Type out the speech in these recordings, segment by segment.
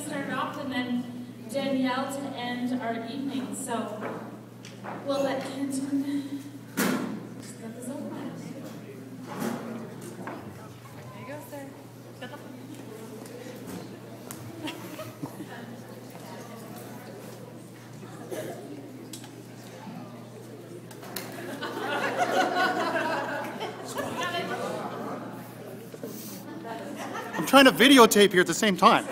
start off, and then Danielle to end our evening. So we'll let Kenton start this over. There you go, sir. I'm trying to videotape here at the same time.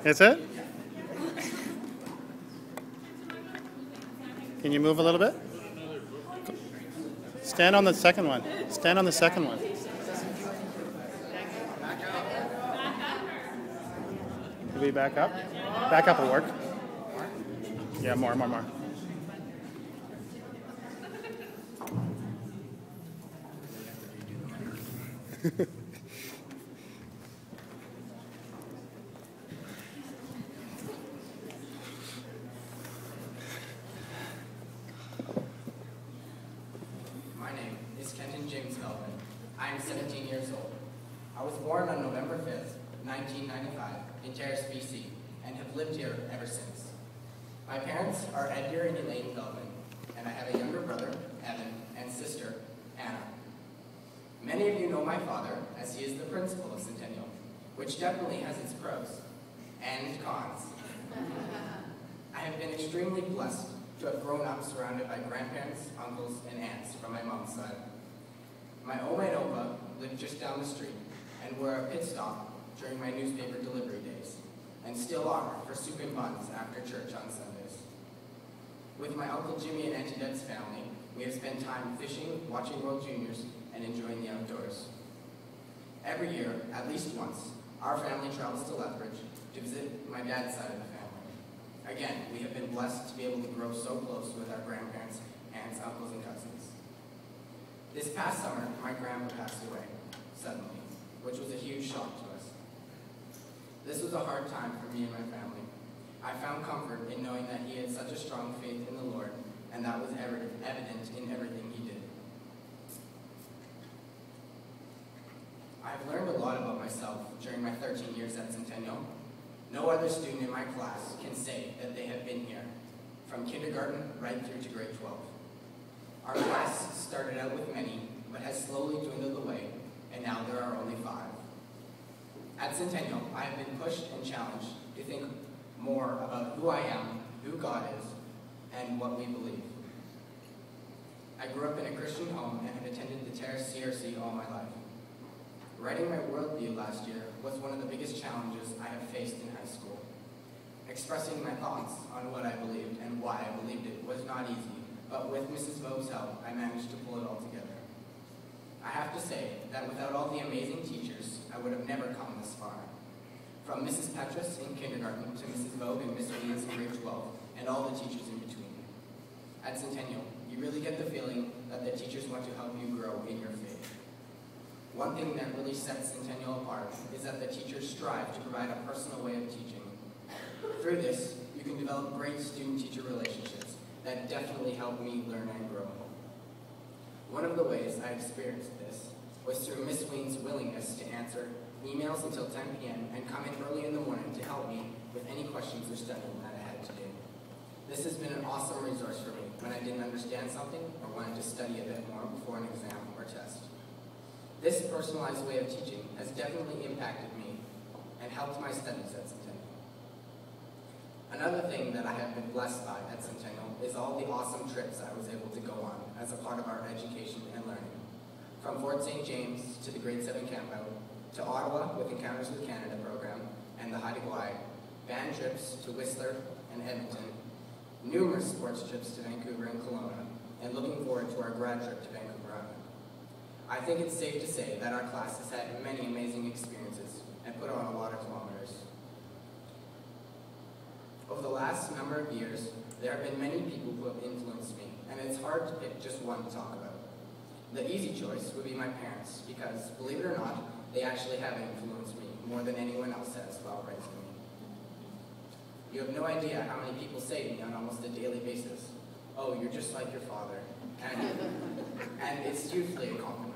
That's it? Can you move a little bit? Stand on the second one. Stand on the second one. Can we back up? Back up will work. Yeah, more. My name is Kenton James Melvin. I am 17 years old. I was born on November 5th, 1995 in Terrace, BC, and have lived here ever since. My parents are Edgar and Elaine Melvin, and I have a younger brother, Evan, and sister, Anna. Many of you know my father, as he is the principal of Centennial, which definitely has its pros and cons. I have been extremely blessed to have grown up surrounded by grandparents, uncles, and aunts from my mom's side. My Oma and Opa lived just down the street and were a pit stop during my newspaper delivery days, and still are for soup and buns after church on Sundays. With my Uncle Jimmy and Auntie Deb's family, we have spent time fishing, watching World Juniors, and enjoying the outdoors. Every year, at least once, our family travels to Lethbridge to visit my dad's side of the family. Again, we have been blessed to be able to grow so close with our grandparents, aunts, uncles, and cousins. This past summer, my grandpa passed away, suddenly, which was a huge shock to us. This was a hard time for me and my family. I found comfort in knowing that he had such a strong faith in the Lord, and that was evident in everything he did. I have learned a lot about myself during my 13 years at Centennial. No other student in my class can say that they have been here, from kindergarten right through to grade 12. Our class started out with many, but has slowly dwindled away, and now there are only 5. At Centennial, I have been pushed and challenged to think more about who I am, who God is, and what we believe. I grew up in a Christian home and have attended the Terrace CRC all my life. Writing my worldview last year was one of the biggest challenges I have faced in high school. Expressing my thoughts on what I believed and why I believed it was not easy, but with Mrs. Vo's help, I managed to pull it all together. I have to say that without all the amazing teachers, I would have never come this far. From Mrs. Petrus in kindergarten to Mrs. Vogue and Miss Williams in grade 12, and all the teachers in between. At Centennial, you really get the feeling that the teachers want to help you grow in your faith. One thing that really sets Centennial apart is that the teachers strive to provide a personal way of teaching. Through this, you can develop great student-teacher relationships that definitely help me learn and grow. One of the ways I experienced this was through Miss Ween's willingness to answer emails until 10 p.m. and come in early in the morning to help me with any questions or studying that I had to do. This has been an awesome resource for me when I didn't understand something or wanted to study a bit more before an exam or test. This personalized way of teaching has definitely impacted me and helped my studies at Centennial. Another thing that I have been blessed by at Centennial is all the awesome trips I was able to go on as a part of our education and learning. From Fort St. James to the grade 7 campout, to Ottawa with Encounters with Canada program and the Haida Gwaii, band trips to Whistler and Edmonton, numerous sports trips to Vancouver and Kelowna, and looking forward to our grad trip to Vancouver Island. I think it's safe to say that our class has had many amazing experiences and put on a lot of kilometers. Over the last number of years, there have been many people who have influenced me, and it's hard to pick just one to talk about. The easy choice would be my parents, because, believe it or not, they actually have influenced me more than anyone else has while raising me. You have no idea how many people say to me on almost a daily basis, "Oh, you're just like your father," and it's usually a compliment.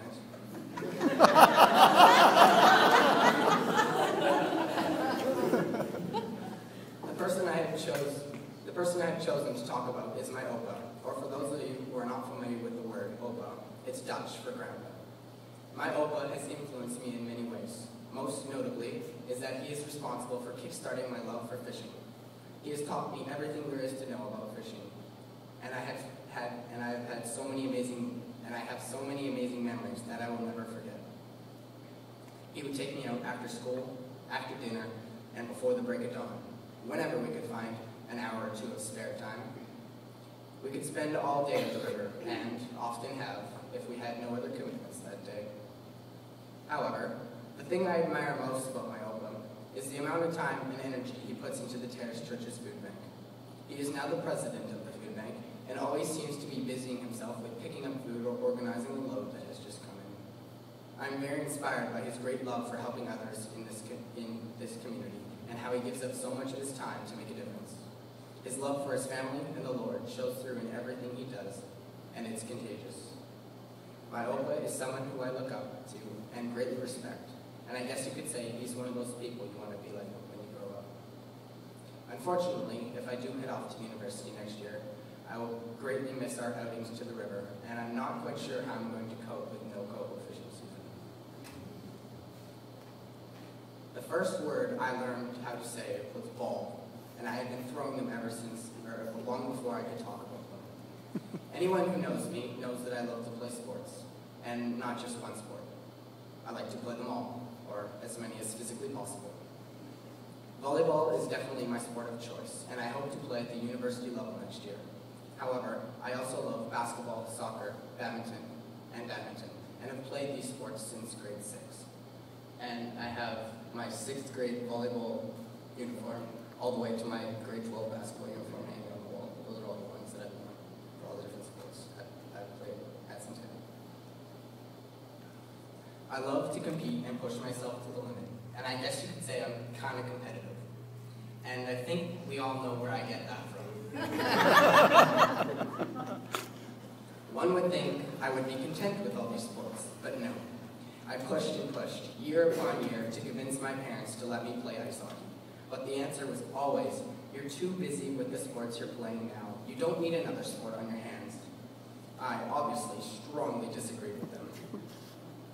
The person I have chosen to talk about is my opa, or for those of you who are not familiar with the word opa, it's Dutch for grandpa. My opa has influenced me in many ways. Most notably is that he is responsible for kickstarting my love for fishing. He has taught me everything there is to know about fishing, and I have so many amazing memories that I will never forget. He would take me out after school, after dinner, and before the break of dawn, whenever we could find an hour or two of spare time. We could spend all day at the river, and often have, if we had no other commitments that day. However, the thing I admire most about my opa is the amount of time and energy he puts into the Terrace Church's food bank. He is now the president of the food bank, and always seems to be busying himself with picking up food or organizing the load that has just come in. I'm very inspired by his great love for helping others in this community, and how he gives up so much of his time to make a difference. His love for his family and the Lord shows through in everything he does, and it's contagious. My opa is someone who I look up to and greatly respect, and I guess you could say he's one of those people you want to be like when you grow up. Unfortunately, if I do head off to university next year, I will greatly miss our outings to the river, and I'm not quite sure how I'm going to cope with no coho fishing season. The first word I learned how to say was ball, and I had been throwing them ever since, or long before I could talk about them. Anyone who knows me knows that I love to play sports, and not just one sport. I like to play them all, or as many as physically possible. Volleyball is definitely my sport of choice, and I hope to play at the university level next year. However, I also love basketball, soccer, badminton, and have played these sports since grade 6. And I have my 6th grade volleyball uniform all the way to my grade 12 basketball uniform hanging on the wall. Those are all the ones that I've worn for all the different sports I've played at Centennial. I love to compete and push myself to the limit, and I guess you could say I'm kind of competitive. And I think we all know where I get that from. One would think I would be content with all these sports, but no. I pushed and pushed, year upon year, to convince my parents to let me play ice hockey. But the answer was always, you're too busy with the sports you're playing now. You don't need another sport on your hands. I obviously strongly disagreed with them.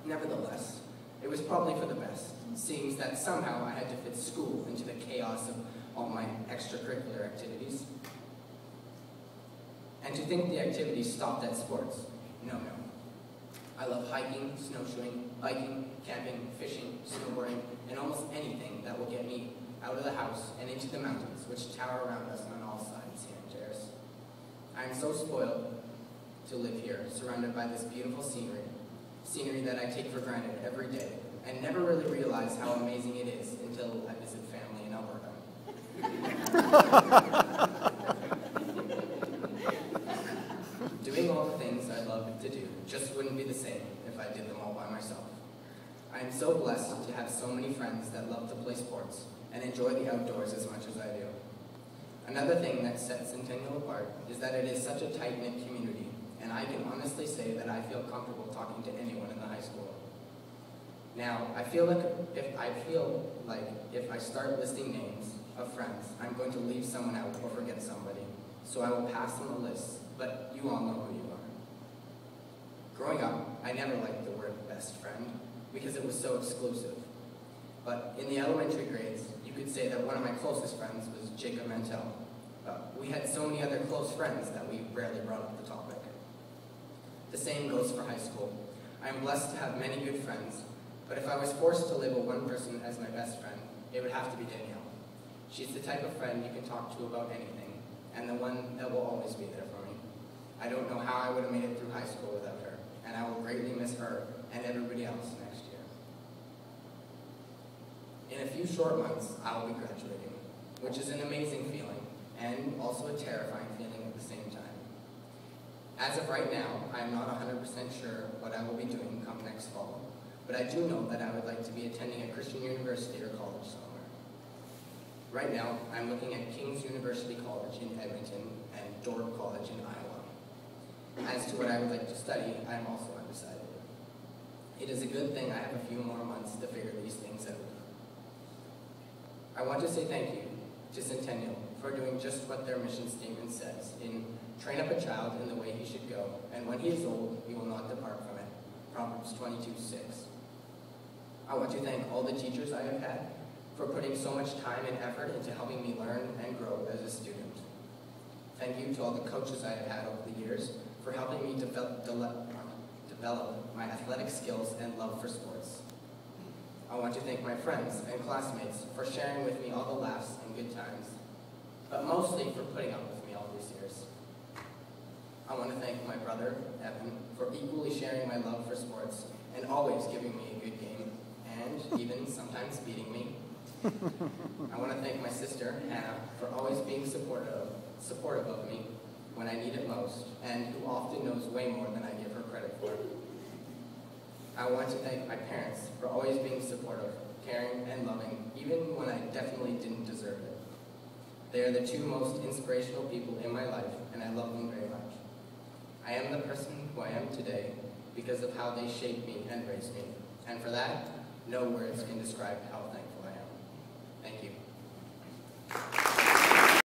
Nevertheless, it was probably for the best, seeing that somehow I had to fit school into the chaos of all my extracurricular activities. And to think the activities stopped at sports. No. I love hiking, snowshoeing, biking, camping, fishing, snowboarding, and almost anything that will get me out of the house and into the mountains, which tower around us on all sides here in Terrace. I am so spoiled to live here, surrounded by this beautiful scenery that I take for granted every day, and never really realize how amazing it is until I visit family in Alberta. Doing all the things I love to do just wouldn't be the same if I did them all by myself. I am so blessed to have so many friends that love to play sports and enjoy the outdoors as much as I do. Another thing that sets Centennial apart is that it is such a tight-knit community, and I can honestly say that I feel comfortable talking to anyone in the high school. Now, I feel like if I start listing names of friends, I'm going to leave someone out or forget somebody, so I will pass on the list, but you all know who you are. Growing up, I never liked the word best friend because it was so exclusive. But in the elementary grades, you could say that one of my closest friends was Jacob Mantell. We had so many other close friends that we rarely brought up the topic. The same goes for high school. I am blessed to have many good friends, but if I was forced to label one person as my best friend, it would have to be Danielle. She's the type of friend you can talk to about anything, and the one that will always be there for me. I don't know how I would have made it through high school without her, and I will greatly miss her and everybody else next year. In a few short months, I will be graduating, which is an amazing feeling, and also a terrifying feeling at the same time. As of right now, I am not 100% sure what I will be doing come next fall, but I do know that I would like to be attending a Christian university or college somewhere. Right now, I'm looking at King's University College in Edmonton and Dorp College in Iowa. As to what I would like to study, I am also undecided. It is a good thing I have a few more months to figure these things out. I want to say thank you to Centennial for doing just what their mission statement says in train up a child in the way he should go, and when he is old, he will not depart from it. Proverbs 22:6. I want to thank all the teachers I have had for putting so much time and effort into helping me learn and grow as a student. Thank you to all the coaches I have had over the years for helping me develop my athletic skills and love for sports. I want to thank my friends and classmates for sharing with me all the laughs and good times, but mostly for putting up with me all these years. I want to thank my brother, Evan, for equally sharing my love for sports and always giving me a good game, and even sometimes beating me. I want to thank my sister, Hannah, for always being supportive of me when I need it most, and who often knows way more than I give her credit for. I want to thank my parents for always being supportive, caring, and loving, even when I definitely didn't deserve it. They are the two most inspirational people in my life, and I love them very much. I am the person who I am today because of how they shaped me and raised me, and for that, no words can describe how thankful I am. Thank you.